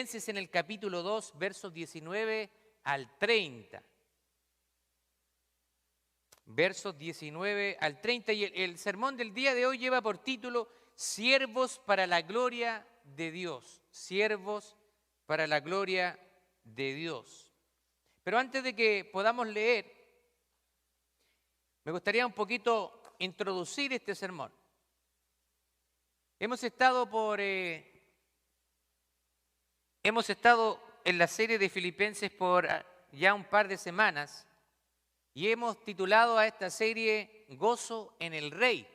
Filipenses en el capítulo 2, versos 19 al 30. Versos 19 al 30. Y el sermón del día de hoy lleva por título Siervos para la gloria de Dios. Siervos para la gloria de Dios. Pero antes de que podamos leer, me gustaría un poquito introducir este sermón. Hemos estado en la serie de Filipenses por ya un par de semanas y hemos titulado a esta serie Gozo en el Rey.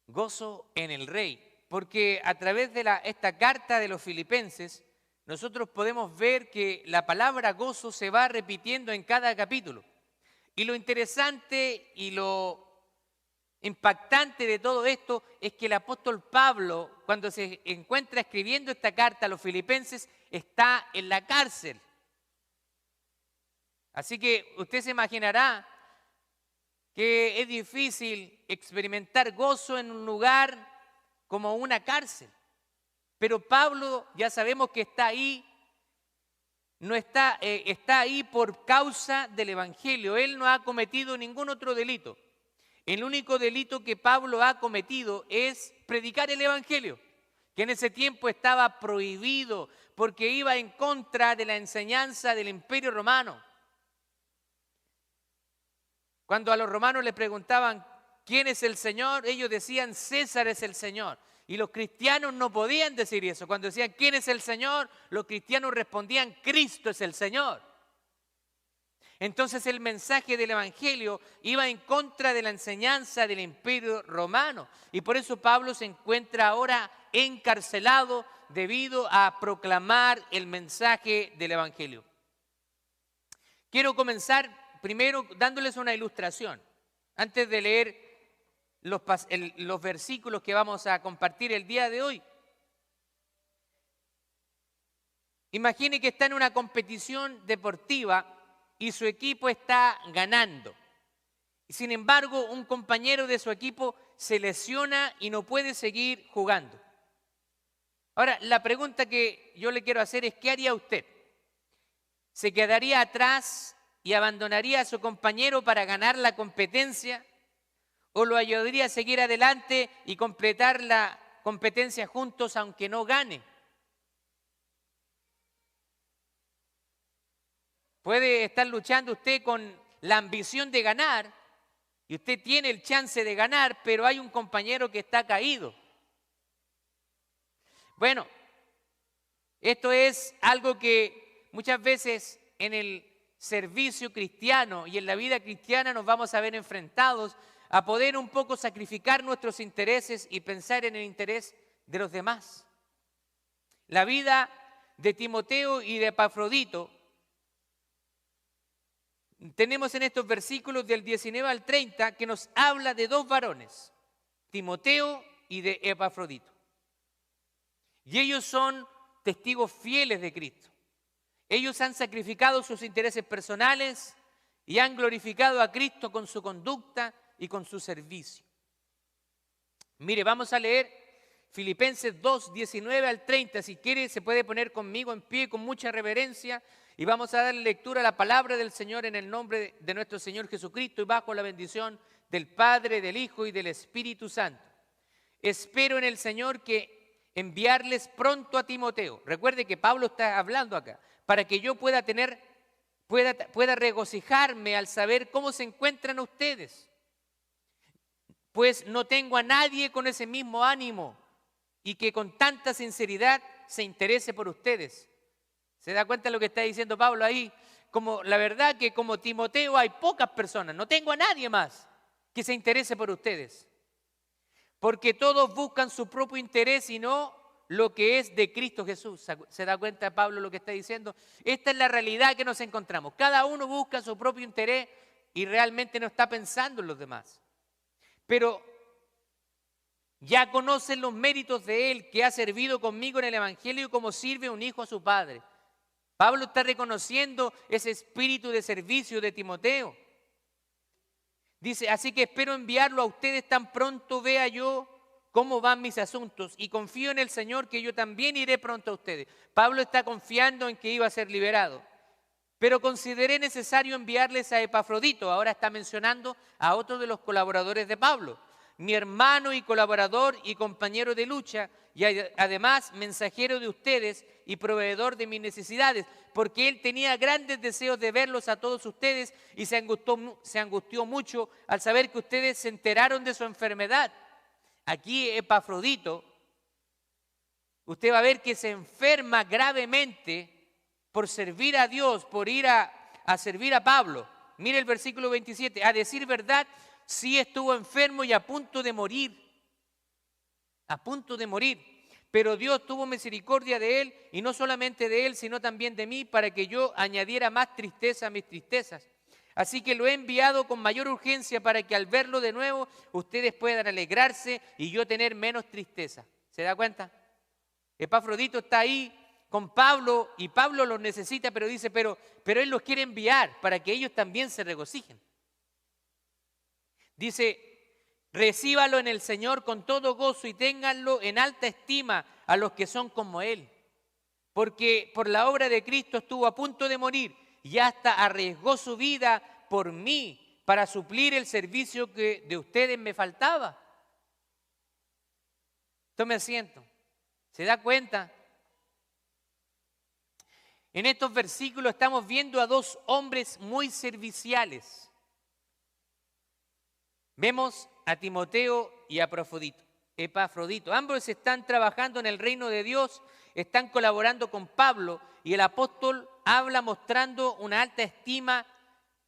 Gozo en el Rey, porque a través de esta carta de los Filipenses nosotros podemos ver que la palabra gozo se va repitiendo en cada capítulo. Y lo interesante y lo impactante de todo esto es que el apóstol Pablo, cuando se encuentra escribiendo esta carta a los filipenses, está en la cárcel. Así que usted se imaginará que es difícil experimentar gozo en un lugar como una cárcel. Pero Pablo ya sabemos que está ahí. No está ahí por causa del Evangelio. Él no ha cometido ningún otro delito. El único delito que Pablo ha cometido es predicar el Evangelio, que en ese tiempo estaba prohibido porque iba en contra de la enseñanza del Imperio Romano. Cuando a los romanos les preguntaban ¿quién es el Señor?, ellos decían César es el Señor. Y los cristianos no podían decir eso. Cuando decían ¿quién es el Señor?, los cristianos respondían Cristo es el Señor. Entonces el mensaje del Evangelio iba en contra de la enseñanza del Imperio Romano. Y por eso Pablo se encuentra ahora encarcelado debido a proclamar el mensaje del Evangelio. Quiero comenzar primero dándoles una ilustración, antes de leer los versículos que vamos a compartir el día de hoy. Imagine que está en una competición deportiva y su equipo está ganando. Sin embargo, un compañero de su equipo se lesiona y no puede seguir jugando. Ahora, la pregunta que yo le quiero hacer es, ¿qué haría usted? ¿Se quedaría atrás y abandonaría a su compañero para ganar la competencia? ¿O lo ayudaría a seguir adelante y completar la competencia juntos aunque no gane? Puede estar luchando usted con la ambición de ganar y usted tiene el chance de ganar, pero hay un compañero que está caído. Bueno, esto es algo que muchas veces en el servicio cristiano y en la vida cristiana nos vamos a ver enfrentados a poder un poco sacrificar nuestros intereses y pensar en el interés de los demás. La vida de Timoteo y de Epafrodito tenemos en estos versículos del 19 al 30 que nos habla de dos varones, Timoteo y de Epafrodito. Y ellos son testigos fieles de Cristo. Ellos han sacrificado sus intereses personales y han glorificado a Cristo con su conducta y con su servicio. Mire, vamos a leer Filipenses 2, 19 al 30. Si quiere, se puede poner conmigo en pie con mucha reverencia y vamos a dar lectura a la palabra del Señor en el nombre de nuestro Señor Jesucristo y bajo la bendición del Padre, del Hijo y del Espíritu Santo. Espero en el Señor que enviarles pronto a Timoteo. Recuerde que Pablo está hablando acá, para que yo pueda regocijarme al saber cómo se encuentran ustedes. Pues no tengo a nadie con ese mismo ánimo y que con tanta sinceridad se interese por ustedes. ¿Se da cuenta de lo que está diciendo Pablo ahí? La verdad que como Timoteo hay pocas personas, no tengo a nadie más que se interese por ustedes. Porque todos buscan su propio interés y no lo que es de Cristo Jesús. ¿Se da cuenta Pablo lo que está diciendo? Esta es la realidad que nos encontramos. Cada uno busca su propio interés y realmente no está pensando en los demás. Pero ya conocen los méritos de él, que ha servido conmigo en el Evangelio y como sirve un hijo a su padre. Pablo está reconociendo ese espíritu de servicio de Timoteo. Dice, así que espero enviarlo a ustedes tan pronto vea yo cómo van mis asuntos y confío en el Señor que yo también iré pronto a ustedes. Pablo está confiando en que iba a ser liberado. Pero consideré necesario enviarles a Epafrodito. Ahora está mencionando a otro de los colaboradores de Pablo. Mi hermano y colaborador y compañero de lucha y además mensajero de ustedes y proveedor de mis necesidades, porque él tenía grandes deseos de verlos a todos ustedes y se angustió mucho al saber que ustedes se enteraron de su enfermedad. Aquí Epafrodito, usted va a ver que se enferma gravemente por servir a Dios, por ir a servir a Pablo. Mire el versículo 27, a decir verdad, sí estuvo enfermo y a punto de morir, pero Dios tuvo misericordia de él, y no solamente de él, sino también de mí, para que yo añadiera más tristeza a mis tristezas. Así que lo he enviado con mayor urgencia para que al verlo de nuevo, ustedes puedan alegrarse y yo tener menos tristeza. ¿Se da cuenta? Epafrodito está ahí con Pablo y Pablo los necesita, pero dice, pero él los quiere enviar para que ellos también se regocijen. Dice, recíbalo en el Señor con todo gozo y ténganlo en alta estima a los que son como él. Porque por la obra de Cristo estuvo a punto de morir y hasta arriesgó su vida por mí para suplir el servicio que de ustedes me faltaba. Tome asiento. ¿Se da cuenta? En estos versículos estamos viendo a dos hombres muy serviciales. Vemos a Timoteo y a Epafrodito. Ambos están trabajando en el reino de Dios, están colaborando con Pablo y el apóstol habla mostrando una alta estima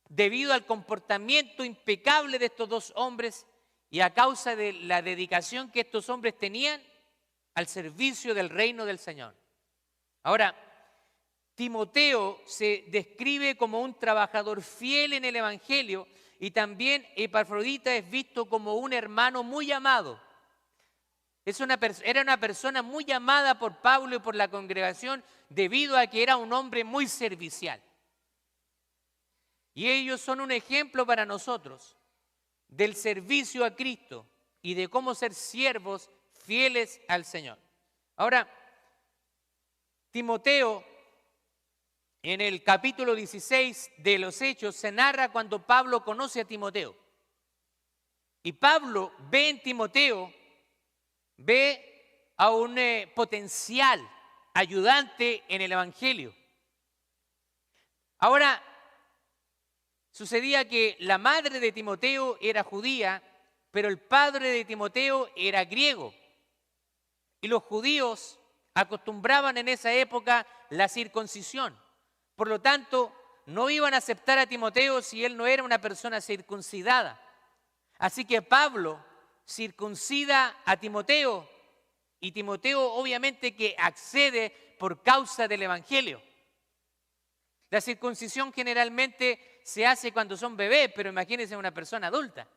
debido al comportamiento impecable de estos dos hombres y a causa de la dedicación que estos hombres tenían al servicio del reino del Señor. Ahora, Timoteo se describe como un trabajador fiel en el Evangelio y también Epafrodito es visto como un hermano muy amado. Era una persona muy amada por Pablo y por la congregación debido a que era un hombre muy servicial. Y ellos son un ejemplo para nosotros del servicio a Cristo y de cómo ser siervos fieles al Señor. Ahora, Timoteo, en el capítulo 16 de los Hechos, se narra cuando Pablo conoce a Timoteo. Y Pablo ve en Timoteo, ve a un potencial ayudante en el Evangelio. Ahora, sucedía que la madre de Timoteo era judía, pero el padre de Timoteo era griego. Y los judíos acostumbraban en esa época la circuncisión. Por lo tanto, no iban a aceptar a Timoteo si él no era una persona circuncidada. Así que Pablo circuncida a Timoteo y Timoteo obviamente que accede por causa del Evangelio. La circuncisión generalmente se hace cuando son bebés, pero imagínense una persona adulta.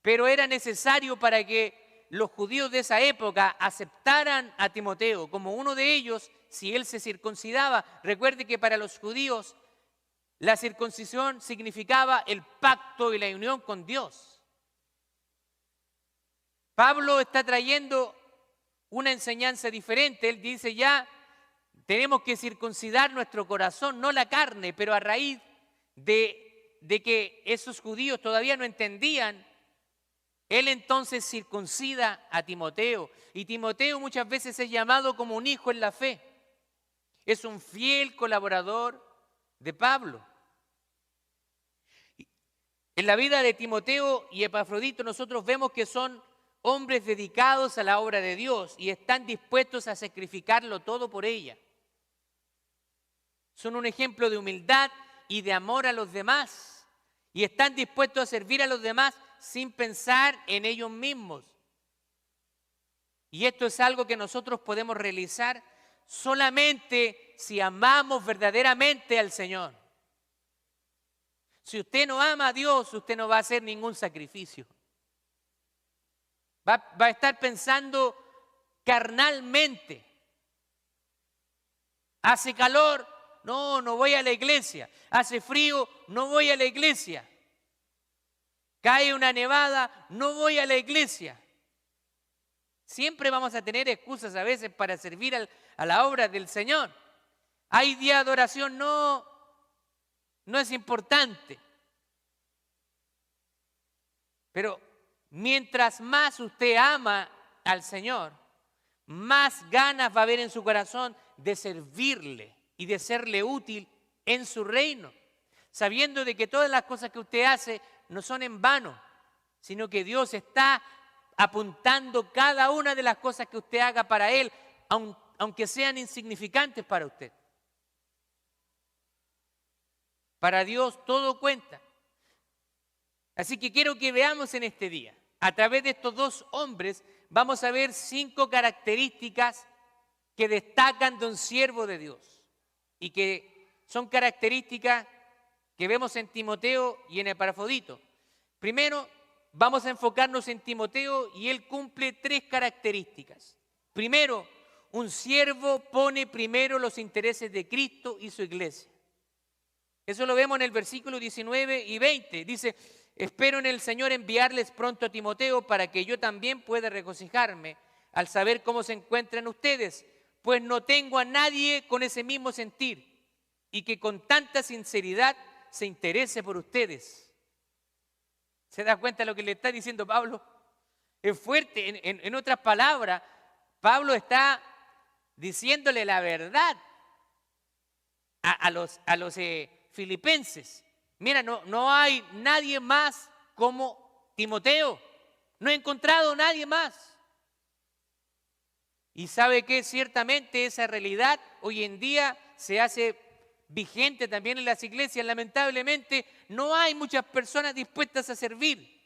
Pero era necesario para que los judíos de esa época aceptaran a Timoteo como uno de ellos si él se circuncidaba. Recuerde que para los judíos la circuncisión significaba el pacto y la unión con Dios. Pablo está trayendo una enseñanza diferente. Él dice ya tenemos que circuncidar nuestro corazón, no la carne, pero a raíz de que esos judíos todavía no entendían, él entonces circuncida a Timoteo. Y Timoteo muchas veces es llamado como un hijo en la fe. Es un fiel colaborador de Pablo. En la vida de Timoteo y Epafrodito nosotros vemos que son hombres dedicados a la obra de Dios y están dispuestos a sacrificarlo todo por ella. Son un ejemplo de humildad y de amor a los demás y están dispuestos a servir a los demás sin pensar en ellos mismos. Y esto es algo que nosotros podemos realizar solamente si amamos verdaderamente al Señor. Si usted no ama a Dios, usted no va a hacer ningún sacrificio. Va a estar pensando carnalmente. Hace calor, no voy a la iglesia. Hace frío, no voy a la iglesia. Cae una nevada, no voy a la iglesia. Siempre vamos a tener excusas a veces para servir a la obra del Señor. Hay día de adoración, no es importante. Pero mientras más usted ama al Señor, más ganas va a haber en su corazón de servirle y de serle útil en su reino, sabiendo de que todas las cosas que usted hace no son en vano, sino que Dios está apuntando cada una de las cosas que usted haga para Él, aunque sean insignificantes para usted. Para Dios todo cuenta. Así que quiero que veamos en este día, a través de estos dos hombres, vamos a ver 5 características que destacan de un siervo de Dios y que son características que vemos en Timoteo y en Epafrodito. Primero, vamos a enfocarnos en Timoteo y él cumple 3 características. Primero, un siervo pone primero los intereses de Cristo y su iglesia. Eso lo vemos en el versículo 19 y 20. Dice: espero en el Señor enviarles pronto a Timoteo para que yo también pueda regocijarme al saber cómo se encuentran ustedes, pues no tengo a nadie con ese mismo sentir y que con tanta sinceridad se interese por ustedes. ¿Se da cuenta de lo que le está diciendo Pablo? Es fuerte. En otras palabras, Pablo está diciéndole la verdad a los filipenses. Mira, no hay nadie más como Timoteo. No he encontrado nadie más. Y sabe que ciertamente esa realidad hoy en día se hace vigente también en las iglesias. Lamentablemente no hay muchas personas dispuestas a servir.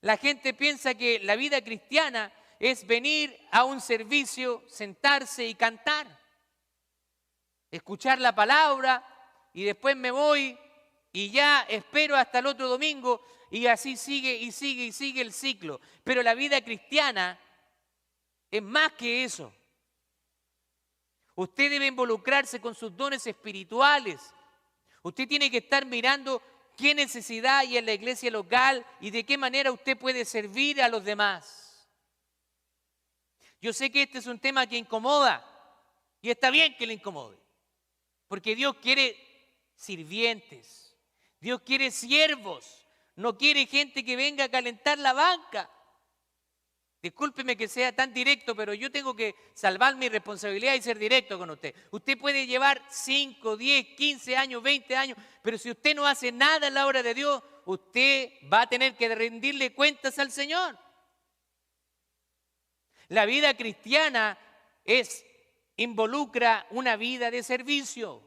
La gente piensa que la vida cristiana es venir a un servicio, sentarse y cantar, escuchar la palabra y después me voy y ya espero hasta el otro domingo y así sigue y sigue y sigue el ciclo. Pero la vida cristiana es más que eso. Usted debe involucrarse con sus dones espirituales. Usted tiene que estar mirando qué necesidad hay en la iglesia local y de qué manera usted puede servir a los demás. Yo sé que este es un tema que incomoda y está bien que le incomode, porque Dios quiere sirvientes, Dios quiere siervos, no quiere gente que venga a calentar la banca. Discúlpeme que sea tan directo, pero yo tengo que salvar mi responsabilidad y ser directo con usted. Usted puede llevar 5, 10, 15 años, 20 años, pero si usted no hace nada en la obra de Dios, usted va a tener que rendirle cuentas al Señor. La vida cristiana involucra una vida de servicio.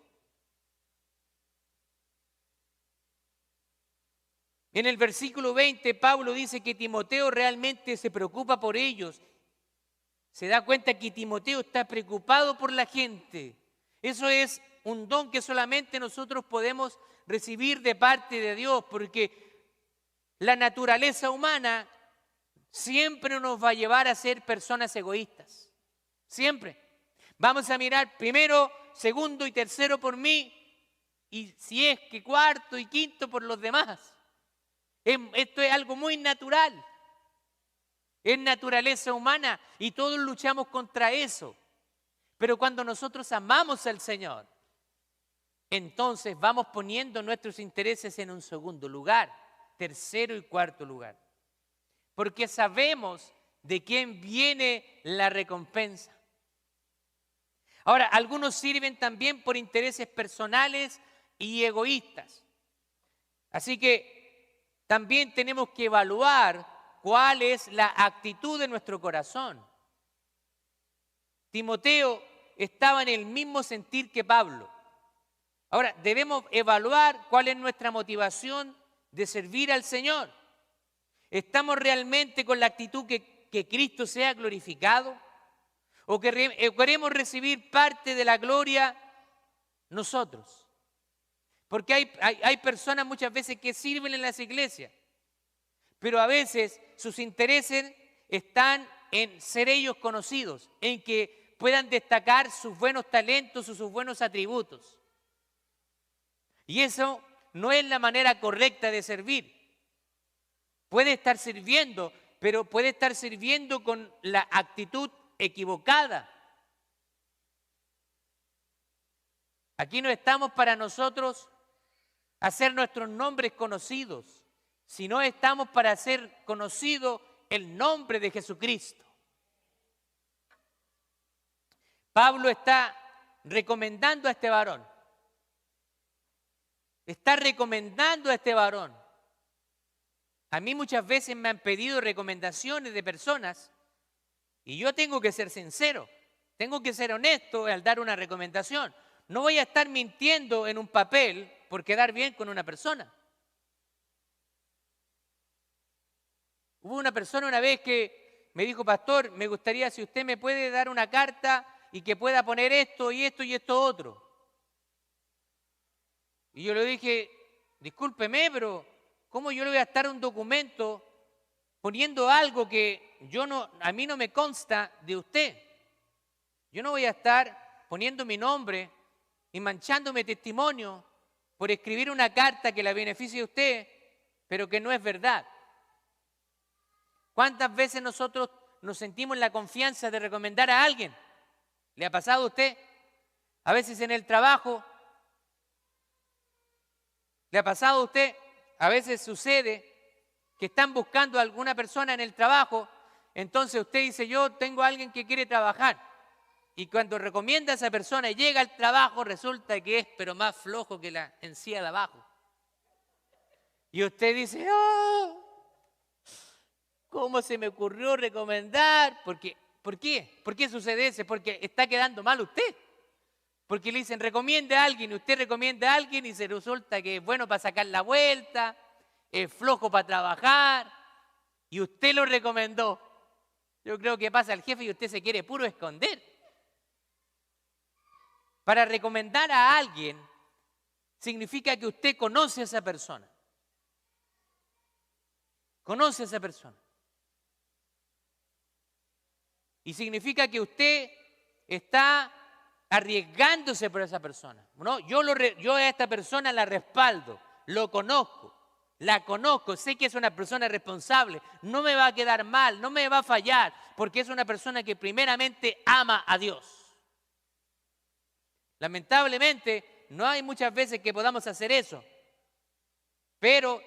En el versículo 20, Pablo dice que Timoteo realmente se preocupa por ellos. Se da cuenta que Timoteo está preocupado por la gente. Eso es un don que solamente nosotros podemos recibir de parte de Dios, porque la naturaleza humana siempre nos va a llevar a ser personas egoístas. Siempre. Vamos a mirar primero, segundo y tercero por mí, y si es que cuarto y quinto por los demás. Esto es algo muy natural. Es naturaleza humana y todos luchamos contra eso. Pero cuando nosotros amamos al Señor, entonces vamos poniendo nuestros intereses en un segundo lugar, tercero y cuarto lugar. Porque sabemos de quién viene la recompensa. Ahora, algunos sirven también por intereses personales y egoístas. Así que también tenemos que evaluar cuál es la actitud de nuestro corazón. Timoteo estaba en el mismo sentir que Pablo. Ahora, debemos evaluar cuál es nuestra motivación de servir al Señor. ¿Estamos realmente con la actitud que Cristo sea glorificado? ¿O queremos recibir parte de la gloria nosotros? Porque hay personas muchas veces que sirven en las iglesias, pero a veces sus intereses están en ser ellos conocidos, en que puedan destacar sus buenos talentos o sus buenos atributos. Y eso no es la manera correcta de servir. Puede estar sirviendo pero puede estar sirviendo con la actitud equivocada. Aquí no estamos para nosotros hacer nuestros nombres conocidos, sino estamos para hacer conocido el nombre de Jesucristo. Pablo está recomendando a este varón. Está recomendando a este varón. A mí muchas veces me han pedido recomendaciones de personas y yo tengo que ser sincero, tengo que ser honesto al dar una recomendación. No voy a estar mintiendo en un papel por quedar bien con una persona. Hubo una persona una vez que me dijo: pastor, me gustaría si usted me puede dar una carta y que pueda poner esto y esto y esto otro. Y yo le dije: discúlpeme, pero ¿cómo yo le voy a estar un documento poniendo algo que a mí no me consta de usted? Yo no voy a estar poniendo mi nombre y manchándome testimonio por escribir una carta que la beneficie a usted, pero que no es verdad. ¿Cuántas veces nosotros nos sentimos en la confianza de recomendar a alguien? ¿Le ha pasado a usted? A veces en el trabajo. ¿Le ha pasado a usted? A veces sucede que están buscando a alguna persona en el trabajo, entonces usted dice: yo tengo a alguien que quiere trabajar. Y cuando recomienda a esa persona y llega al trabajo, resulta que es pero más flojo que la encía de abajo. Y usted dice: ¡oh! ¿Cómo se me ocurrió recomendar? ¿Por qué? ¿Por qué sucede eso? Porque está quedando mal usted. Porque le dicen: recomiende a alguien, y usted recomienda a alguien y se resulta que es bueno para sacar la vuelta, es flojo para trabajar, y usted lo recomendó. Yo creo que pasa al jefe y usted se quiere puro esconder. Para recomendar a alguien significa que usted conoce a esa persona. Conoce a esa persona. Y significa que usted está arriesgándose por esa persona. ¿No? Yo a esta persona la respaldo, lo conozco, la conozco, sé que es una persona responsable, no me va a quedar mal, no me va a fallar, porque es una persona que primeramente ama a Dios. Lamentablemente, no hay muchas veces que podamos hacer eso, pero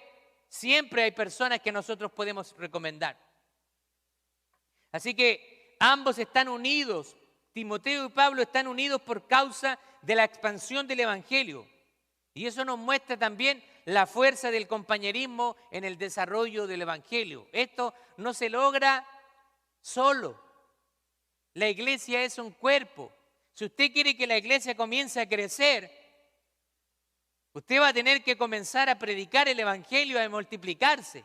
siempre hay personas que nosotros podemos recomendar. Así que ambos están unidos. Timoteo y Pablo están unidos por causa de la expansión del Evangelio. Y eso nos muestra también la fuerza del compañerismo en el desarrollo del Evangelio. Esto no se logra solo. La iglesia es un cuerpo. Si usted quiere que la iglesia comience a crecer, usted va a tener que comenzar a predicar el Evangelio, a multiplicarse.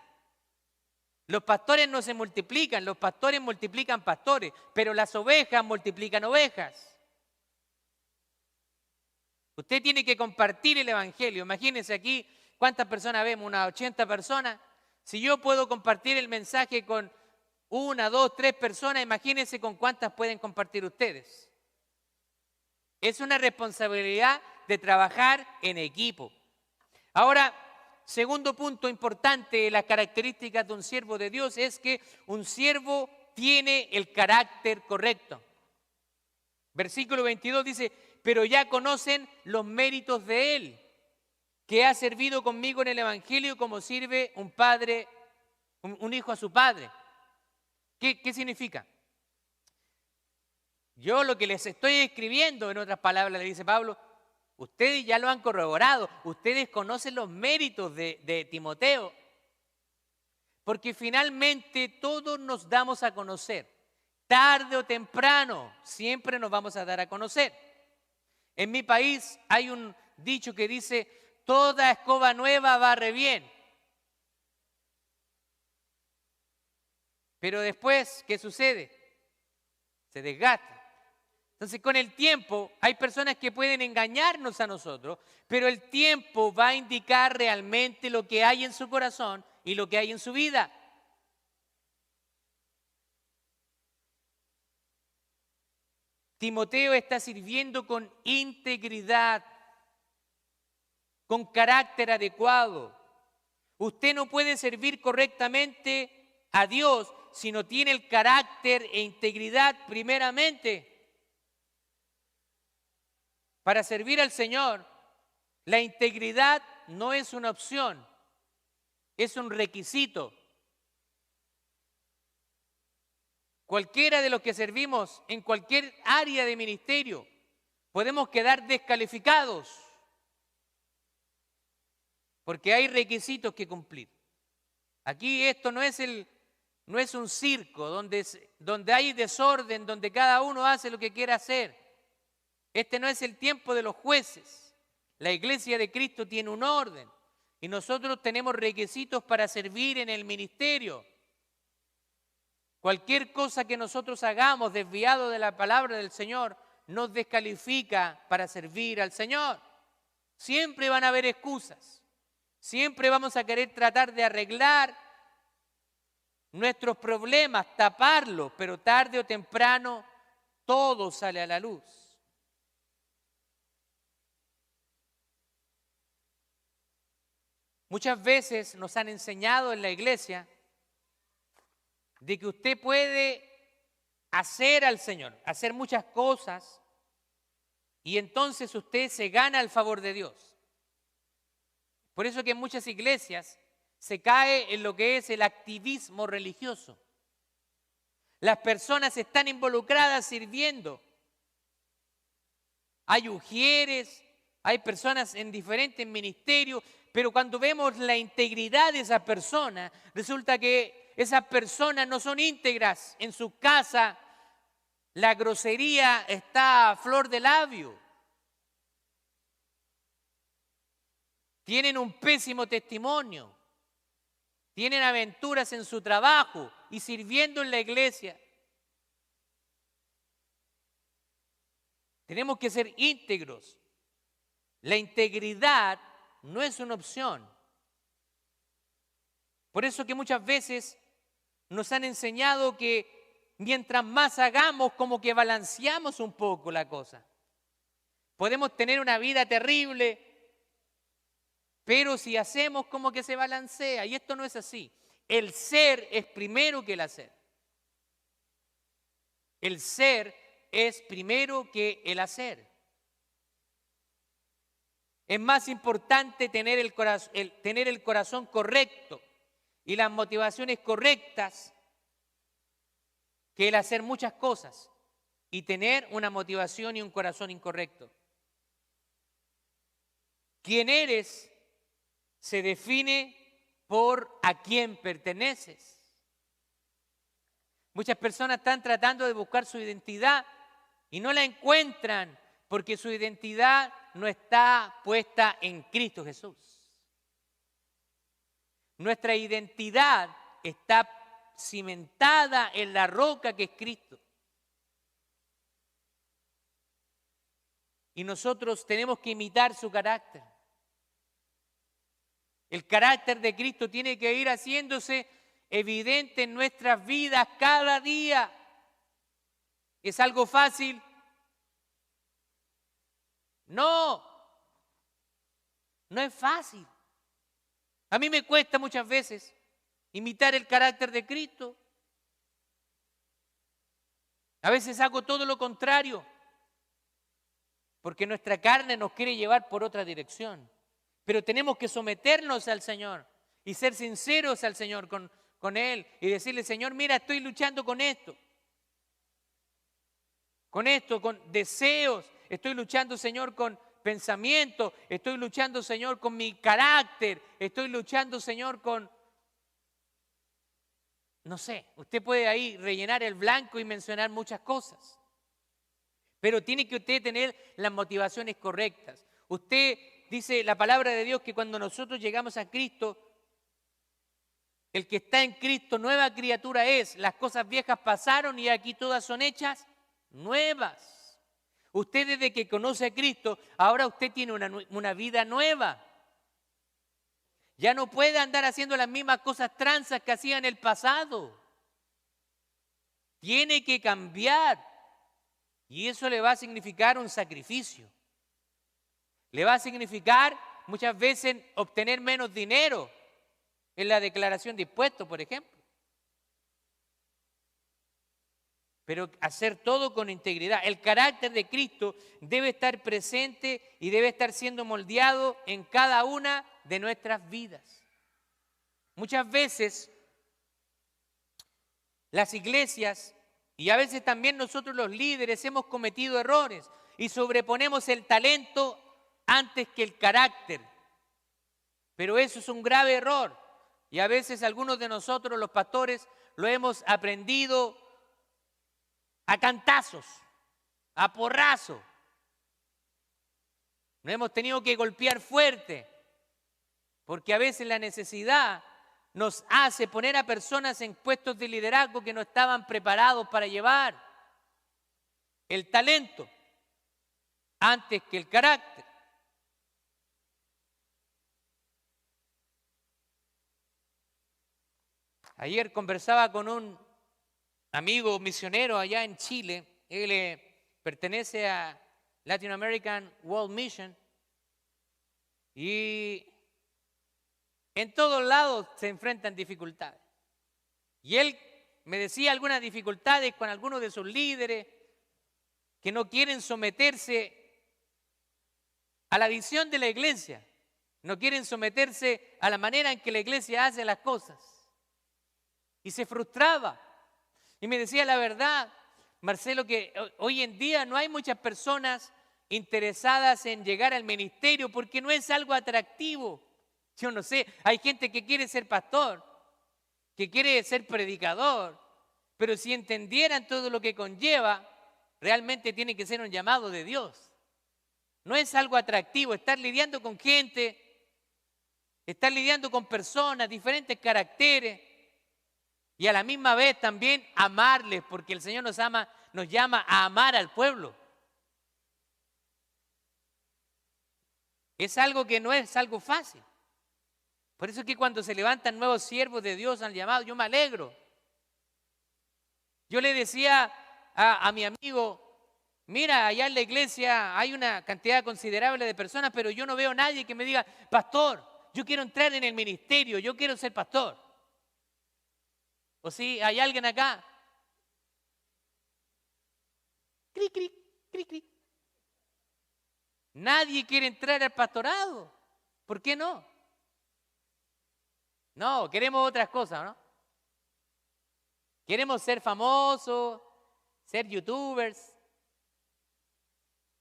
Los pastores no se multiplican, los pastores multiplican pastores, pero las ovejas multiplican ovejas. Usted tiene que compartir el Evangelio. Imagínense aquí, ¿cuántas personas vemos? Unas 80 personas. Si yo puedo compartir el mensaje con 1, 2, 3 personas, imagínense con cuántas pueden compartir ustedes. Es una responsabilidad de trabajar en equipo. Ahora, segundo punto importante de las características de un siervo de Dios es que un siervo tiene el carácter correcto. Versículo 22 dice: pero ya conocen los méritos de él, que ha servido conmigo en el Evangelio como sirve un padre, un hijo a su padre. ¿Qué significa? Yo lo que les estoy escribiendo, en otras palabras, le dice Pablo, ustedes ya lo han corroborado, ustedes conocen los méritos de Timoteo, porque finalmente todos nos damos a conocer, tarde o temprano, siempre nos vamos a dar a conocer. En mi país hay un dicho que dice: toda escoba nueva barre bien. Pero después, ¿qué sucede? Se desgasta. Entonces, con el tiempo, hay personas que pueden engañarnos a nosotros, pero el tiempo va a indicar realmente lo que hay en su corazón y lo que hay en su vida. Timoteo está sirviendo con integridad, con carácter adecuado. Usted no puede servir correctamente a Dios si no tiene el carácter e integridad primeramente. Para servir al Señor, la integridad no es una opción, es un requisito. Cualquiera de los que servimos en cualquier área de ministerio podemos quedar descalificados porque hay requisitos que cumplir. Aquí esto no es un circo donde hay desorden, donde cada uno hace lo que quiere hacer. Este no es el tiempo de los jueces. La iglesia de Cristo tiene un orden y nosotros tenemos requisitos para servir en el ministerio. Cualquier cosa que nosotros hagamos desviado de la palabra del Señor nos descalifica para servir al Señor. Siempre van a haber excusas. Siempre vamos a querer tratar de arreglar nuestros problemas, taparlos, pero tarde o temprano todo sale a la luz. Muchas veces nos han enseñado en la iglesia de que usted puede hacer al Señor, hacer muchas cosas, y entonces usted se gana el favor de Dios. Por eso que en muchas iglesias se cae en lo que es el activismo religioso. Las personas están involucradas sirviendo. Hay ujieres, hay personas en diferentes ministerios, pero cuando vemos la integridad de esa persona, resulta que esas personas no son íntegras. En su casa la grosería está a flor de labio. Tienen un pésimo testimonio. Tienen aventuras en su trabajo y sirviendo en la iglesia. Tenemos que ser íntegros. La integridad no es una opción. Por eso que muchas veces nos han enseñado que mientras más hagamos, como que balanceamos un poco la cosa. Podemos tener una vida terrible, pero si hacemos como que se balancea, y esto no es así. El ser es primero que el hacer. El ser es primero que el hacer. Es más importante tener el corazón correcto y las motivaciones correctas que el hacer muchas cosas y tener una motivación y un corazón incorrecto. ¿Quién eres? Se define por a quién perteneces. Muchas personas están tratando de buscar su identidad y no la encuentran porque su identidad no está puesta en Cristo Jesús. Nuestra identidad está cimentada en la roca que es Cristo. Y nosotros tenemos que imitar su carácter. El carácter de Cristo tiene que ir haciéndose evidente en nuestras vidas cada día. ¿Es algo fácil? No, no es fácil. A mí me cuesta muchas veces imitar el carácter de Cristo. A veces hago todo lo contrario, porque nuestra carne nos quiere llevar por otra dirección. Pero tenemos que someternos al Señor y ser sinceros al Señor con Él y decirle, Señor, mira, estoy luchando con esto, con deseos, estoy luchando, Señor, con pensamientos, estoy luchando, Señor, con mi carácter, estoy luchando, Señor, con, no sé, usted puede ahí rellenar el blanco y mencionar muchas cosas, pero tiene que usted tener las motivaciones correctas. Usted dice la palabra de Dios que cuando nosotros llegamos a Cristo, el que está en Cristo, nueva criatura es. Las cosas viejas pasaron y aquí todas son hechas nuevas. Usted desde que conoce a Cristo, ahora usted tiene una vida nueva. Ya no puede andar haciendo las mismas cosas tranzas que hacía en el pasado. Tiene que cambiar y eso le va a significar un sacrificio. Le va a significar muchas veces obtener menos dinero en la declaración de impuestos, por ejemplo. pero hacer todo con integridad. El carácter de Cristo debe estar presente y debe estar siendo moldeado en cada una de nuestras vidas. Muchas veces las iglesias y a veces también nosotros los líderes hemos cometido errores y sobreponemos el talento antes que el carácter. Pero eso es un grave error y a veces algunos de nosotros los pastores lo hemos aprendido a cantazos, a porrazo. Nos hemos tenido que golpear fuerte porque a veces la necesidad nos hace poner a personas en puestos de liderazgo que no estaban preparados para llevar el talento antes que el carácter. Ayer conversaba con un amigo misionero allá en Chile. Él pertenece a Latin American World Mission y en todos lados se enfrentan dificultades. Y él me decía algunas dificultades con algunos de sus líderes que no quieren someterse a la visión de la iglesia, no quieren someterse a la manera en que la iglesia hace las cosas. Y se frustraba. Y me decía la verdad, Marcelo, que hoy en día no hay muchas personas interesadas en llegar al ministerio porque no es algo atractivo. Yo no sé, hay gente que quiere ser pastor, que quiere ser predicador, pero si entendieran todo lo que conlleva, realmente tiene que ser un llamado de Dios. No es algo atractivo estar lidiando con gente, estar lidiando con personas, diferentes caracteres, y a la misma vez también amarles, porque el Señor nos llama a amar al pueblo. Es algo que no es algo fácil. Por eso es que cuando se levantan nuevos siervos de Dios al llamado, yo me alegro. Yo le decía a mi amigo, mira, allá en la iglesia hay una cantidad considerable de personas, pero yo no veo a nadie que me diga, pastor, yo quiero entrar en el ministerio, yo quiero ser pastor. ¿O sí? ¿Hay alguien acá? Cric, cric, cric, cric. Nadie quiere entrar al pastorado. ¿Por qué no? No, queremos otras cosas, ¿no? Queremos ser famosos, ser youtubers,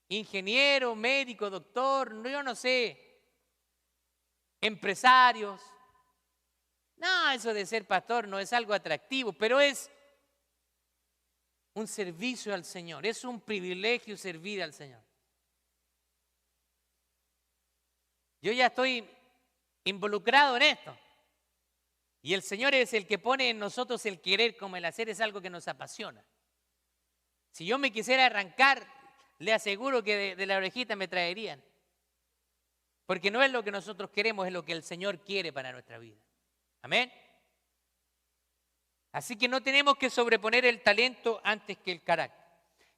ingeniero, médico, doctor, yo no sé, empresarios. No, eso de ser pastor no es algo atractivo, pero es un servicio al Señor, es un privilegio servir al Señor. Yo ya estoy involucrado en esto. Y el Señor es el que pone en nosotros el querer como el hacer, es algo que nos apasiona. Si yo me quisiera arrancar, le aseguro que de la orejita me traerían. Porque no es lo que nosotros queremos, es lo que el Señor quiere para nuestra vida. Amén. Así que no tenemos que sobreponer el talento antes que el carácter.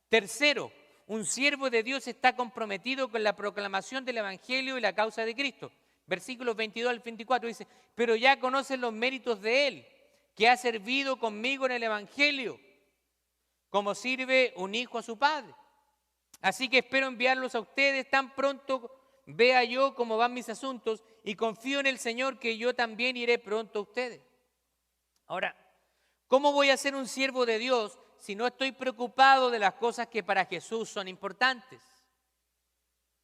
Tercero, un siervo de Dios está comprometido con la proclamación del Evangelio y la causa de Cristo. Versículos 22 al 24 dice, pero ya conocen los méritos de Él, que ha servido conmigo en el Evangelio, como sirve un hijo a su padre. Así que espero enviarlos a ustedes tan pronto vea yo cómo van mis asuntos y confío en el Señor que yo también iré pronto a ustedes. Ahora, ¿cómo voy a ser un siervo de Dios si no estoy preocupado de las cosas que para Jesús son importantes?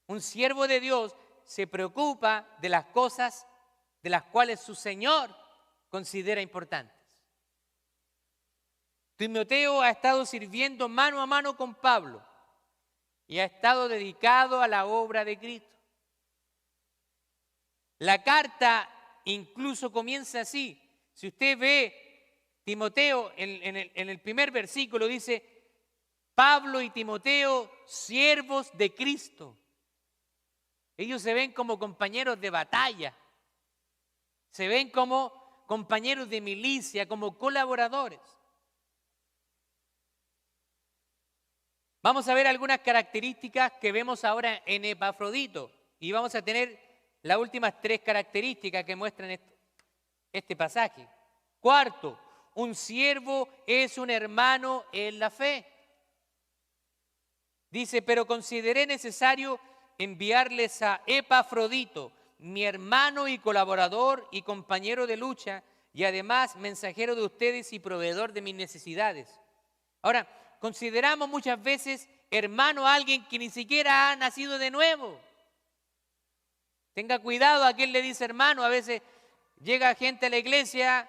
Un siervo de Dios se preocupa de las cosas de las cuales su Señor considera importantes. Timoteo ha estado sirviendo mano a mano con Pablo y ha estado dedicado a la obra de Cristo. La carta incluso comienza así. Si usted ve Timoteo en el primer versículo dice, Pablo y Timoteo, siervos de Cristo. Ellos se ven como compañeros de batalla, se ven como compañeros de milicia, como colaboradores. Vamos a ver algunas características que vemos ahora en Epafrodito y vamos a tener las últimas 3 características que muestran este pasaje. Cuarto, un siervo es un hermano en la fe. Dice, pero consideré necesario enviarles a Epafrodito, mi hermano y colaborador y compañero de lucha, y además mensajero de ustedes y proveedor de mis necesidades. Ahora, consideramos muchas veces hermano a alguien que ni siquiera ha nacido de nuevo. Tenga cuidado a quien le dice hermano. A veces llega gente a la iglesia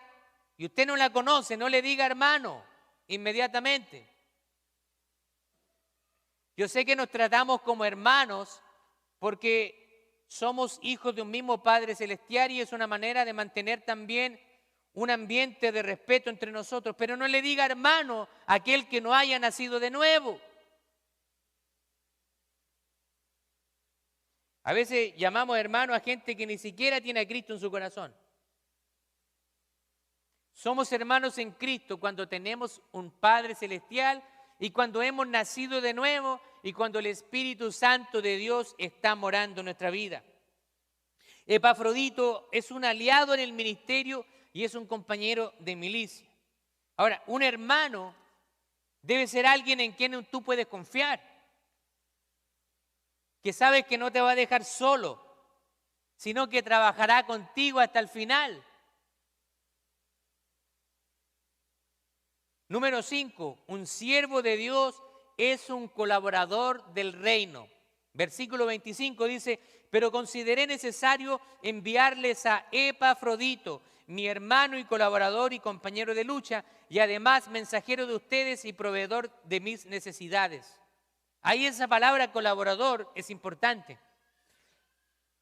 y usted no la conoce, no le diga hermano inmediatamente. Yo sé que nos tratamos como hermanos porque somos hijos de un mismo Padre Celestial y es una manera de mantener también un ambiente de respeto entre nosotros, pero no le diga hermano a aquel que no haya nacido de nuevo. A veces llamamos hermano a gente que ni siquiera tiene a Cristo en su corazón. Somos hermanos en Cristo cuando tenemos un Padre Celestial y cuando hemos nacido de nuevo y cuando el Espíritu Santo de Dios está morando en nuestra vida. Epafrodito es un aliado en el ministerio y es un compañero de milicia. Ahora, un hermano debe ser alguien en quien tú puedes confiar, que sabes que no te va a dejar solo, sino que trabajará contigo hasta el final. Número 5, un siervo de Dios es un colaborador del reino. Versículo 25 dice, pero consideré necesario enviarles a Epafrodito, mi hermano y colaborador y compañero de lucha, y además mensajero de ustedes y proveedor de mis necesidades. Ahí esa palabra colaborador es importante.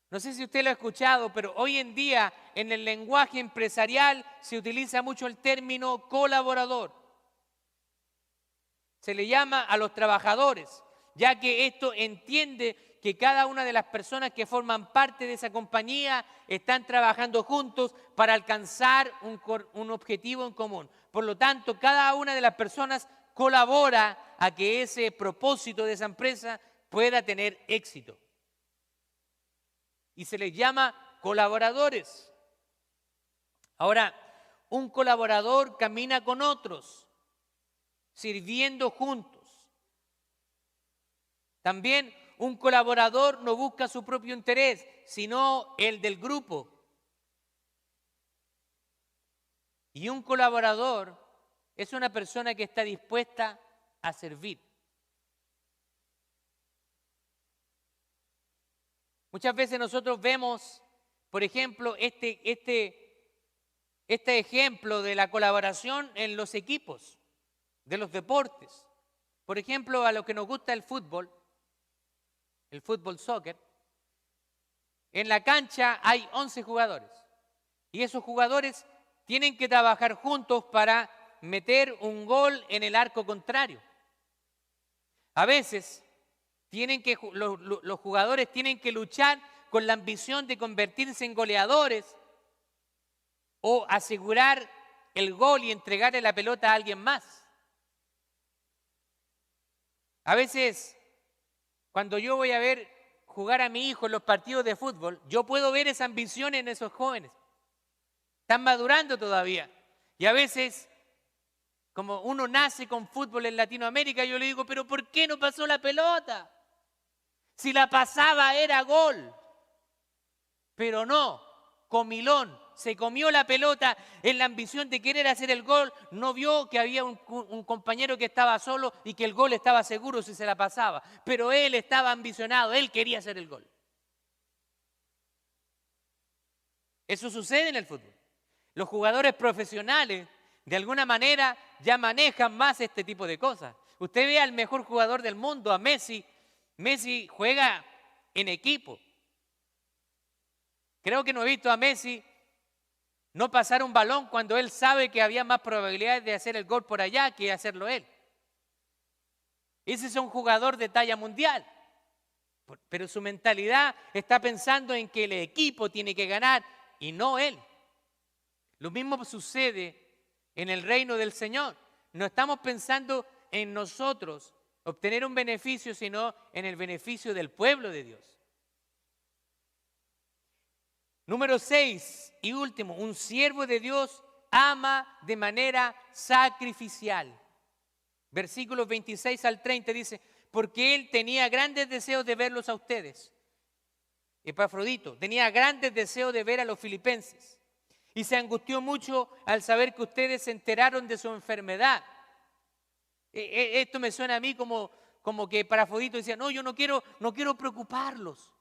No sé si usted lo ha escuchado, pero hoy en día en el lenguaje empresarial se utiliza mucho el término colaborador. Se le llama a los trabajadores, ya que esto entiende que cada una de las personas que forman parte de esa compañía están trabajando juntos para alcanzar un objetivo en común. Por lo tanto, cada una de las personas colabora a que ese propósito de esa empresa pueda tener éxito. Y se les llama colaboradores. Ahora, un colaborador camina con otros, sirviendo juntos. También un colaborador no busca su propio interés, sino el del grupo. Y un colaborador es una persona que está dispuesta a servir. Muchas veces nosotros vemos, por ejemplo, este ejemplo de la colaboración en los equipos, de los deportes. Por ejemplo, a los que nos gusta el fútbol soccer, en la cancha hay 11 jugadores y esos jugadores tienen que trabajar juntos para meter un gol en el arco contrario. A veces los jugadores tienen que luchar con la ambición de convertirse en goleadores o asegurar el gol y entregarle la pelota a alguien más. A veces, cuando yo voy a ver jugar a mi hijo en los partidos de fútbol, yo puedo ver esa ambición en esos jóvenes. Están madurando todavía. Y a veces, como uno nace con fútbol en Latinoamérica, yo le digo, pero ¿por qué no pasó la pelota? Si la pasaba era gol. Pero no, comilón, se comió la pelota en la ambición de querer hacer el gol, no vio que había un compañero que estaba solo y que el gol estaba seguro si se la pasaba. Pero él estaba ambicionado, él quería hacer el gol. Eso sucede en el fútbol. Los jugadores profesionales, de alguna manera, ya manejan más este tipo de cosas. Usted ve al mejor jugador del mundo, a Messi. Messi juega en equipo. Creo que no he visto a Messi no pasar un balón cuando él sabe que había más probabilidades de hacer el gol por allá que hacerlo él. Ese es un jugador de talla mundial. Pero su mentalidad está pensando en que el equipo tiene que ganar y no él. Lo mismo sucede en el reino del Señor. No estamos pensando en nosotros obtener un beneficio, sino en el beneficio del pueblo de Dios. Número 6 y último, un siervo de Dios ama de manera sacrificial. Versículos 26 al 30 dice, porque él tenía grandes deseos de verlos a ustedes. Epafrodito tenía grandes deseos de ver a los filipenses y se angustió mucho al saber que ustedes se enteraron de su enfermedad. Esto me suena a mí como que Epafrodito decía, no, yo no quiero preocuparlos.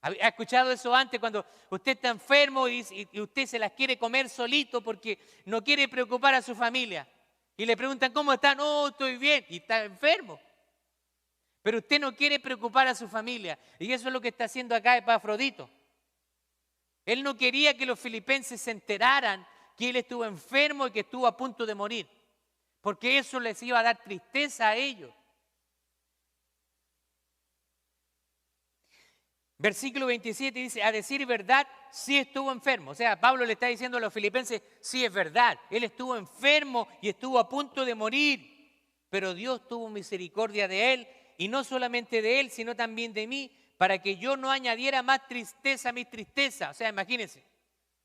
¿Ha escuchado eso antes cuando usted está enfermo y usted se las quiere comer solito porque no quiere preocupar a su familia? Y le preguntan, ¿cómo está? No, estoy bien. Y está enfermo. Pero usted no quiere preocupar a su familia. Y eso es lo que está haciendo acá Epafrodito. Él no quería que los filipenses se enteraran que él estuvo enfermo y que estuvo a punto de morir. Porque eso les iba a dar tristeza a ellos. Versículo 27 dice, a decir verdad, sí estuvo enfermo. O sea, Pablo le está diciendo a los filipenses, sí es verdad, él estuvo enfermo y estuvo a punto de morir. Pero Dios tuvo misericordia de él, y no solamente de él, sino también de mí, para que yo no añadiera más tristeza a mi tristeza. O sea, imagínense,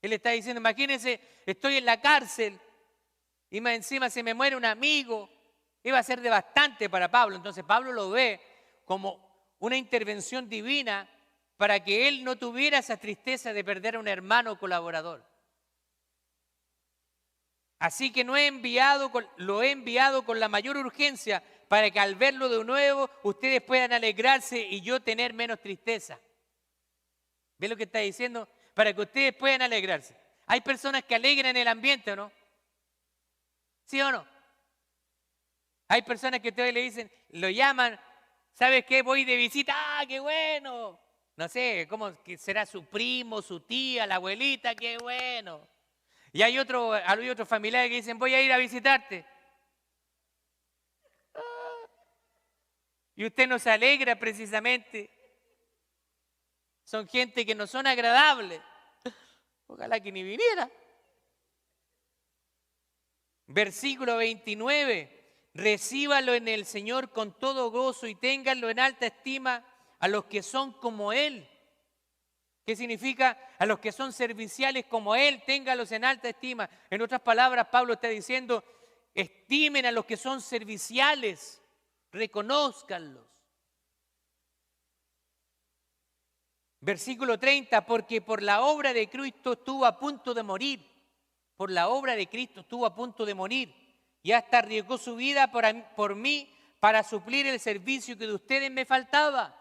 él está diciendo, imagínense, estoy en la cárcel, y más encima se me muere un amigo. Iba a ser devastante para Pablo. Entonces Pablo lo ve como una intervención divina para que él no tuviera esa tristeza de perder a un hermano colaborador. Así que lo he enviado con la mayor urgencia para que al verlo de nuevo ustedes puedan alegrarse y yo tener menos tristeza. ¿Ve lo que está diciendo? Para que ustedes puedan alegrarse. Hay personas que alegran el ambiente, ¿o no? ¿Sí o no? Hay personas que ustedes le dicen, lo llaman, ¿sabes qué? Voy de visita, ¡ah, qué bueno! No sé, ¿cómo será su primo, su tía, la abuelita? ¡Qué bueno! Y hay otros familiares que dicen, voy a ir a visitarte. Y usted no se alegra precisamente. Son gente que no son agradables. Ojalá que ni viniera. Versículo 29. Recíbalo en el Señor con todo gozo y ténganlo en alta estima a los que son como Él. ¿Qué significa? A los que son serviciales como Él, ténganlos en alta estima. En otras palabras, Pablo está diciendo, estimen a los que son serviciales, reconózcanlos. Versículo 30, porque por la obra de Cristo estuvo a punto de morir. Por la obra de Cristo estuvo a punto de morir. Y hasta arriesgó su vida por mí para suplir el servicio que de ustedes me faltaba.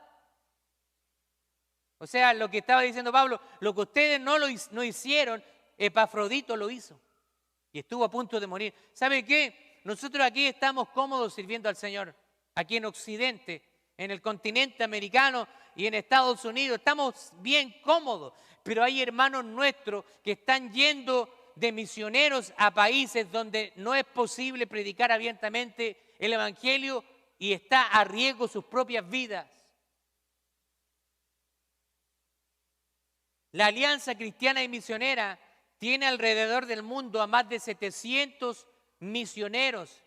O sea, lo que estaba diciendo Pablo, lo que ustedes no hicieron, Epafrodito lo hizo. Y estuvo a punto de morir. ¿Sabe qué? Nosotros aquí estamos cómodos sirviendo al Señor. Aquí en Occidente, en el continente americano y en Estados Unidos. Estamos bien cómodos. Pero hay hermanos nuestros que están yendo de misioneros a países donde no es posible predicar abiertamente el Evangelio y está a riesgo sus propias vidas. La Alianza Cristiana y Misionera tiene alrededor del mundo a más de 700 misioneros.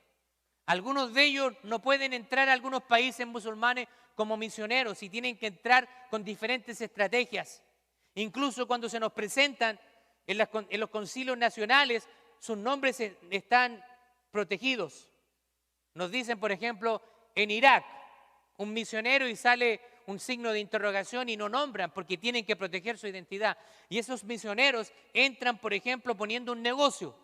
Algunos de ellos no pueden entrar a algunos países musulmanes como misioneros y tienen que entrar con diferentes estrategias. Incluso cuando se nos presentan en los concilios nacionales, sus nombres están protegidos. Nos dicen, por ejemplo, en Irak, un misionero y sale un signo de interrogación y no nombran porque tienen que proteger su identidad. Y esos misioneros entran, por ejemplo, poniendo un negocio.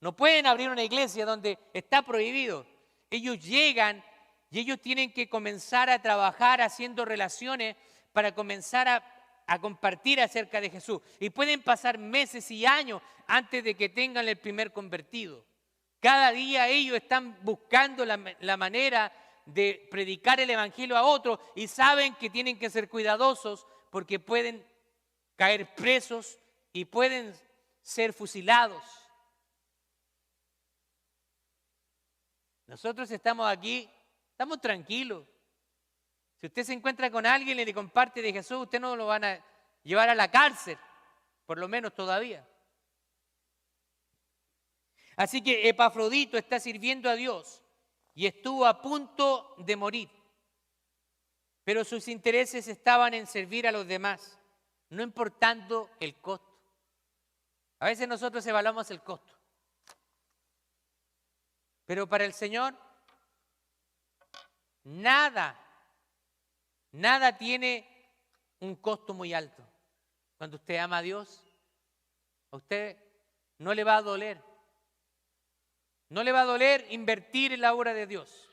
No pueden abrir una iglesia donde está prohibido. Ellos llegan y ellos tienen que comenzar a trabajar haciendo relaciones para comenzar a compartir acerca de Jesús. Y pueden pasar meses y años antes de que tengan el primer convertido. Cada día ellos están buscando la manera de predicar el Evangelio a otros y saben que tienen que ser cuidadosos porque pueden caer presos y pueden ser fusilados. Nosotros estamos aquí, estamos tranquilos. Si usted se encuentra con alguien y le comparte de Jesús, usted no lo van a llevar a la cárcel, por lo menos todavía. Así que Epafrodito está sirviendo a Dios y estuvo a punto de morir. Pero sus intereses estaban en servir a los demás, no importando el costo. A veces nosotros evaluamos el costo. Pero para el Señor, nada tiene un costo muy alto. Cuando usted ama a Dios, a usted no le va a doler. No le va a doler invertir en la obra de Dios.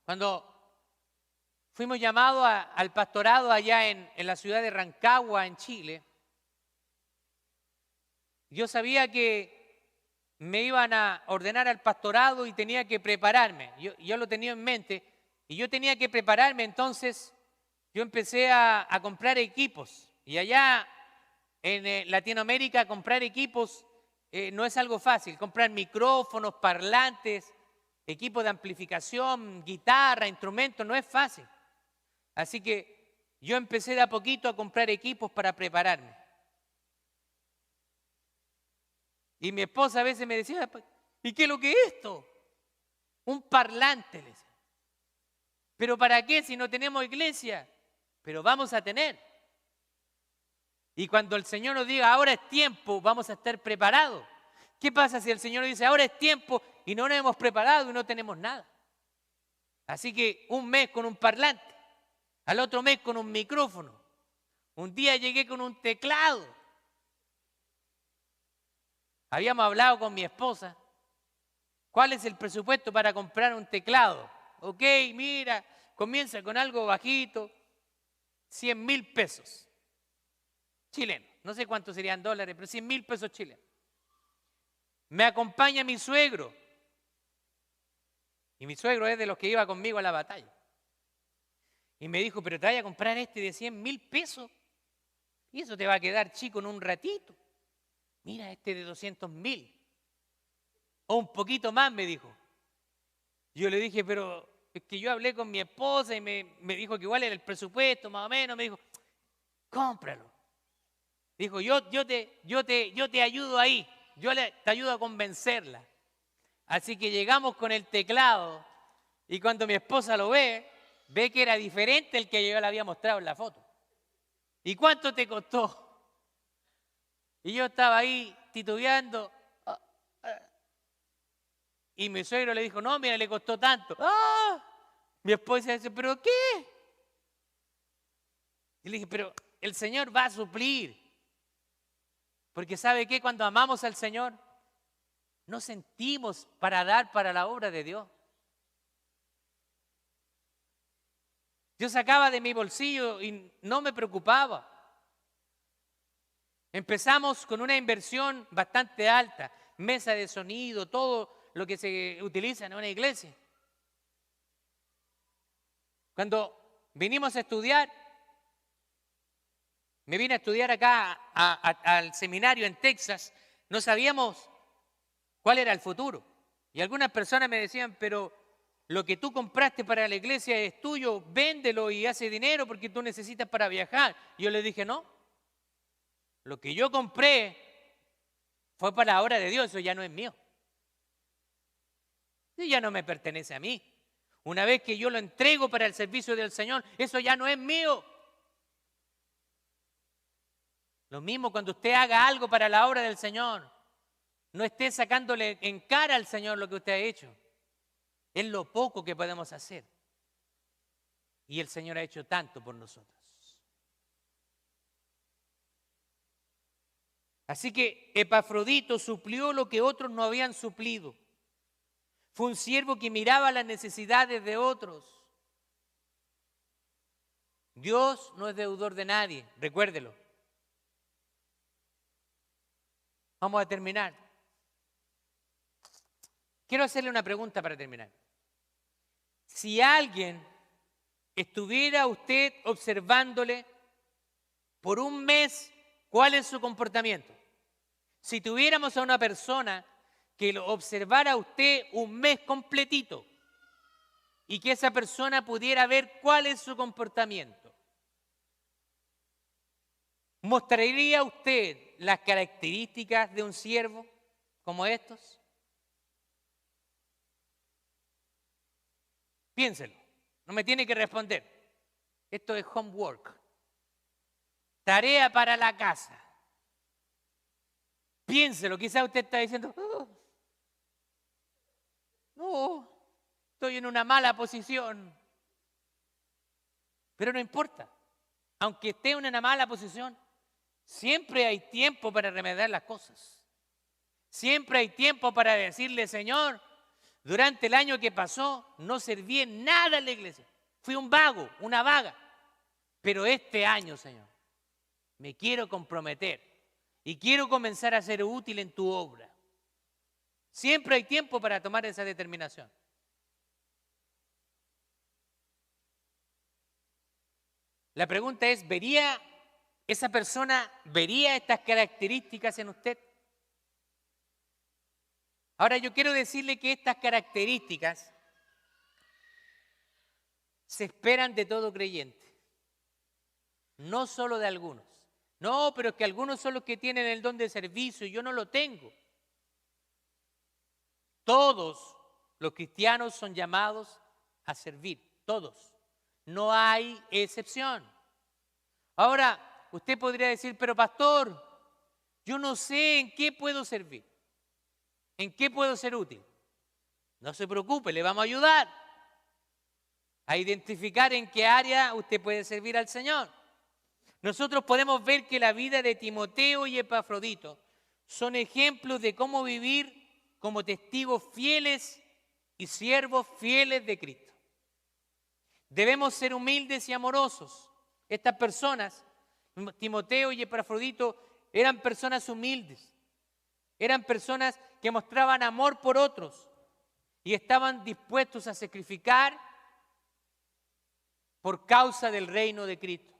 Cuando fuimos llamados al pastorado allá en la ciudad de Rancagua, en Chile, yo sabía que me iban a ordenar al pastorado y tenía que prepararme. Yo lo tenía en mente y yo tenía que prepararme, entonces yo empecé a comprar equipos. Y allá en Latinoamérica comprar equipos no es algo fácil. Comprar micrófonos, parlantes, equipos de amplificación, guitarra, instrumentos, no es fácil. Así que yo empecé de a poquito a comprar equipos para prepararme. Y mi esposa a veces me decía, ¿y qué es lo que es esto? Un parlante, le decía. ¿Pero para qué si no tenemos iglesia? Pero vamos a tener. Y cuando el Señor nos diga, ahora es tiempo, vamos a estar preparados. ¿Qué pasa si el Señor nos dice, ahora es tiempo y no nos hemos preparado y no tenemos nada? Así que un mes con un parlante, al otro mes con un micrófono. Un día llegué con un teclado. Habíamos hablado con mi esposa, ¿cuál es el presupuesto para comprar un teclado? Ok, mira, comienza con algo bajito, 100.000 pesos chilenos. No sé cuántos serían dólares, pero 100.000 pesos chilenos. Me acompaña mi suegro. Y mi suegro es de los que iba conmigo a la batalla. Y me dijo, pero te vaya a comprar este de 100.000 pesos. Y eso te va a quedar chico en un ratito. Mira, este de 200.000. O un poquito más, me dijo. Yo le dije, pero es que yo hablé con mi esposa y me dijo que igual era el presupuesto, más o menos. Me dijo, cómpralo. Dijo, yo te ayudo ahí. Te ayudo a convencerla. Así que llegamos con el teclado y cuando mi esposa lo ve que era diferente el que yo le había mostrado en la foto. ¿Y cuánto te costó? Y yo estaba ahí titubeando. Y mi suegro le dijo, no, mira, le costó tanto. ¡Ah! Mi esposa dice, ¿pero qué? Y le dije, pero el Señor va a suplir. Porque ¿sabe qué? Cuando amamos al Señor, no sentimos para dar para la obra de Dios. Yo sacaba de mi bolsillo y no me preocupaba. Empezamos con una inversión bastante alta, mesa de sonido, todo lo que se utiliza en una iglesia. Cuando vinimos a estudiar, me vine a estudiar acá al seminario en Texas, no sabíamos cuál era el futuro. Y algunas personas me decían, pero lo que tú compraste para la iglesia es tuyo, véndelo y hace dinero porque tú necesitas para viajar. Y yo les dije, no, lo que yo compré fue para la obra de Dios, eso ya no es mío. Eso ya no me pertenece a mí. Una vez que yo lo entrego para el servicio del Señor, eso ya no es mío. Lo mismo cuando usted haga algo para la obra del Señor, no esté sacándole en cara al Señor lo que usted ha hecho. Es lo poco que podemos hacer. Y el Señor ha hecho tanto por nosotros. Así que Epafrodito suplió lo que otros no habían suplido. Fue un siervo que miraba las necesidades de otros. Dios no es deudor de nadie, recuérdelo. Vamos a terminar. Quiero hacerle una pregunta para terminar. Si alguien estuviera usted observándole por un mes, ¿cuál es su comportamiento? Si tuviéramos a una persona que lo observara a usted un mes completito y que esa persona pudiera ver cuál es su comportamiento, ¿mostraría usted las características de un siervo como estos? Piénselo, no me tiene que responder. Esto es homework, tarea para la casa. Piénselo, quizás usted está diciendo, no, estoy en una mala posición. Pero no importa, aunque esté en una mala posición, siempre hay tiempo para remediar las cosas. Siempre hay tiempo para decirle, Señor, durante el año que pasó no serví en nada en la iglesia. Fui un vago, una vaga. Pero este año, Señor, me quiero comprometer y quiero comenzar a ser útil en tu obra. Siempre hay tiempo para tomar esa determinación. La pregunta es, ¿esa persona vería estas características en usted? Ahora yo quiero decirle que estas características se esperan de todo creyente, no solo de algunos. No, pero es que algunos son los que tienen el don de servicio y yo no lo tengo. Todos los cristianos son llamados a servir, todos. No hay excepción. Ahora, usted podría decir, pero pastor, yo no sé en qué puedo servir, en qué puedo ser útil. No se preocupe, le vamos a ayudar a identificar en qué área usted puede servir al Señor. Nosotros podemos ver que la vida de Timoteo y Epafrodito son ejemplos de cómo vivir como testigos fieles y siervos fieles de Cristo. Debemos ser humildes y amorosos. Estas personas, Timoteo y Epafrodito, eran personas humildes. Eran personas que mostraban amor por otros y estaban dispuestos a sacrificar por causa del reino de Cristo.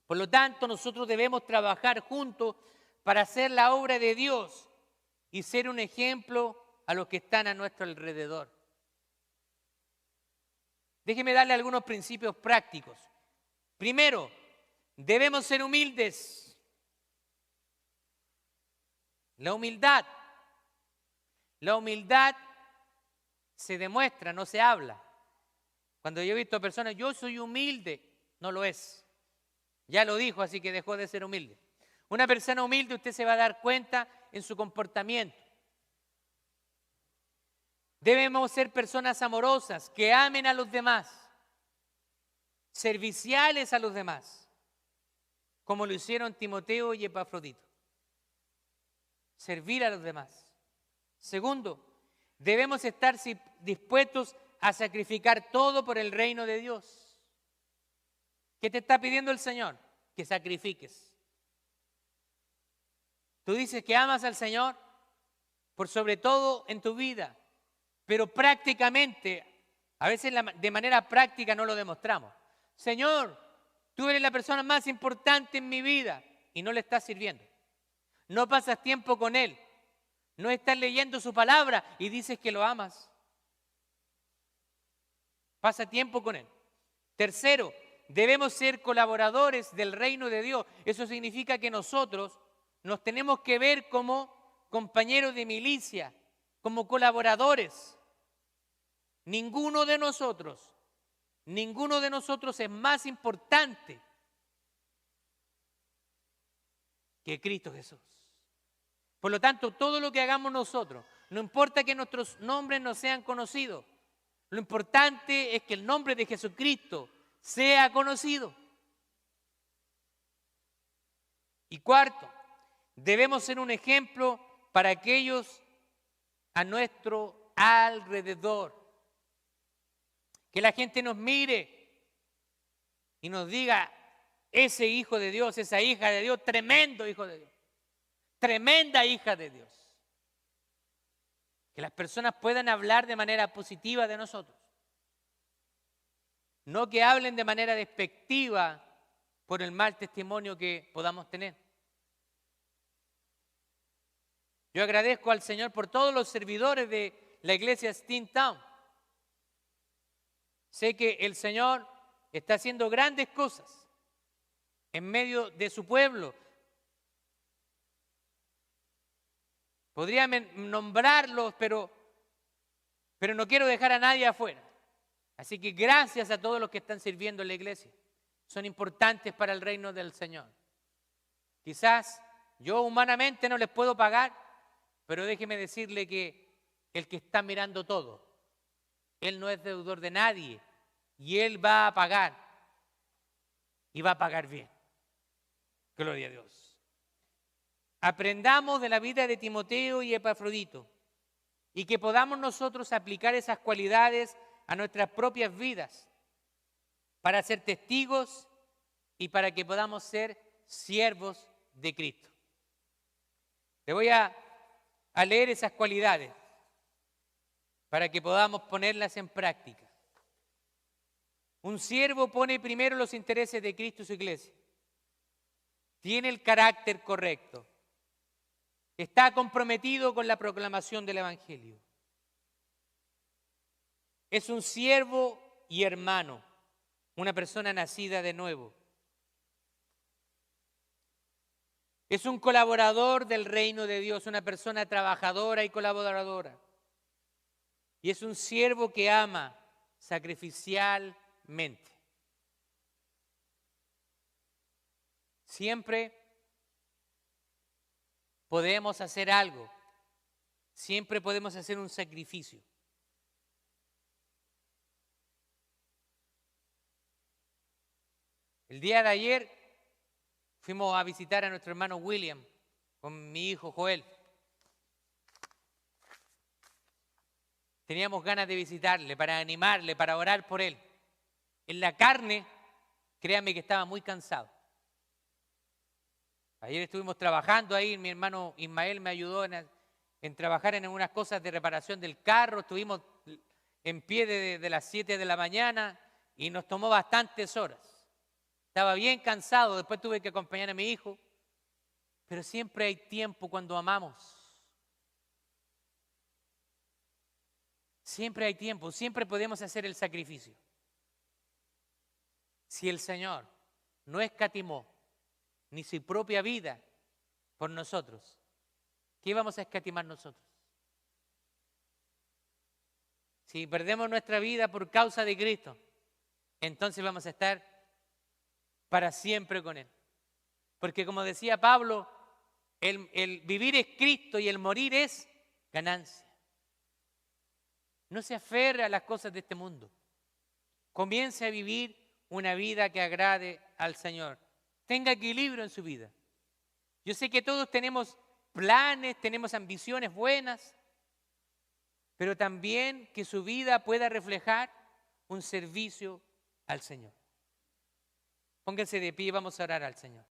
Por lo tanto, nosotros debemos trabajar juntos para hacer la obra de Dios y ser un ejemplo a los que están a nuestro alrededor. Déjeme darle algunos principios prácticos. Primero, debemos ser humildes. La humildad se demuestra, no se habla. Cuando yo he visto a personas, yo soy humilde, no lo es. Ya lo dijo, así que dejó de ser humilde. Una persona humilde, usted se va a dar cuenta en su comportamiento. Debemos ser personas amorosas, que amen a los demás, serviciales a los demás, como lo hicieron Timoteo y Epafrodito. Servir a los demás. Segundo, debemos estar dispuestos a sacrificar todo por el reino de Dios. ¿Qué te está pidiendo el Señor? Que sacrifiques. Tú dices que amas al Señor por sobre todo en tu vida, pero prácticamente, a veces de manera práctica no lo demostramos. Señor, tú eres la persona más importante en mi vida y no le estás sirviendo. No pasas tiempo con Él, no estás leyendo su palabra y dices que lo amas. Pasa tiempo con Él. Tercero, debemos ser colaboradores del reino de Dios. Eso significa que nosotros nos tenemos que ver como compañeros de milicia, como colaboradores. Ninguno de nosotros es más importante que Cristo Jesús. Por lo tanto, todo lo que hagamos nosotros, no importa que nuestros nombres no sean conocidos, lo importante es que el nombre de Jesucristo sea conocido. Y cuarto, debemos ser un ejemplo para aquellos a nuestro alrededor. Que la gente nos mire y nos diga, ese hijo de Dios, esa hija de Dios, tremendo hijo de Dios, tremenda hija de Dios. Que las personas puedan hablar de manera positiva de nosotros. No que hablen de manera despectiva por el mal testimonio que podamos tener. Yo agradezco al Señor por todos los servidores de la iglesia Steamtown. Sé que el Señor está haciendo grandes cosas en medio de su pueblo. Podría nombrarlos, pero no quiero dejar a nadie afuera. Así que gracias a todos los que están sirviendo en la iglesia. Son importantes para el reino del Señor. Quizás yo humanamente no les puedo pagar, pero déjeme decirle que el que está mirando todo, Él no es deudor de nadie y Él va a pagar y va a pagar bien. Gloria a Dios. Aprendamos de la vida de Timoteo y Epafrodito y que podamos nosotros aplicar esas cualidades a nuestras propias vidas para ser testigos y para que podamos ser siervos de Cristo. Le voy a leer esas cualidades para que podamos ponerlas en práctica. Un siervo pone primero los intereses de Cristo y su iglesia. Tiene el carácter correcto. Está comprometido con la proclamación del Evangelio. Es un siervo y hermano, una persona nacida de nuevo. Es un colaborador del reino de Dios, una persona trabajadora y colaboradora. Y es un siervo que ama sacrificialmente. Siempre podemos hacer algo. Siempre podemos hacer un sacrificio. El día de ayer fuimos a visitar a nuestro hermano William con mi hijo Joel. Teníamos ganas de visitarle, para animarle, para orar por él. En la carne, créanme que estaba muy cansado. Ayer estuvimos trabajando ahí, mi hermano Ismael me ayudó en trabajar en algunas cosas de reparación del carro. Estuvimos en pie de las 7 de la mañana y nos tomó bastantes horas. Estaba bien cansado, después tuve que acompañar a mi hijo. Pero siempre hay tiempo cuando amamos. Siempre hay tiempo, siempre podemos hacer el sacrificio. Si el Señor no escatimó ni su propia vida por nosotros, ¿qué vamos a escatimar nosotros? Si perdemos nuestra vida por causa de Cristo, entonces vamos a estar para siempre con Él. Porque como decía Pablo, el vivir es Cristo y el morir es ganancia. No se aferre a las cosas de este mundo. Comience a vivir una vida que agrade al Señor. Tenga equilibrio en su vida. Yo sé que todos tenemos planes, tenemos ambiciones buenas, pero también que su vida pueda reflejar un servicio al Señor. Pónganse de pie y vamos a orar al Señor.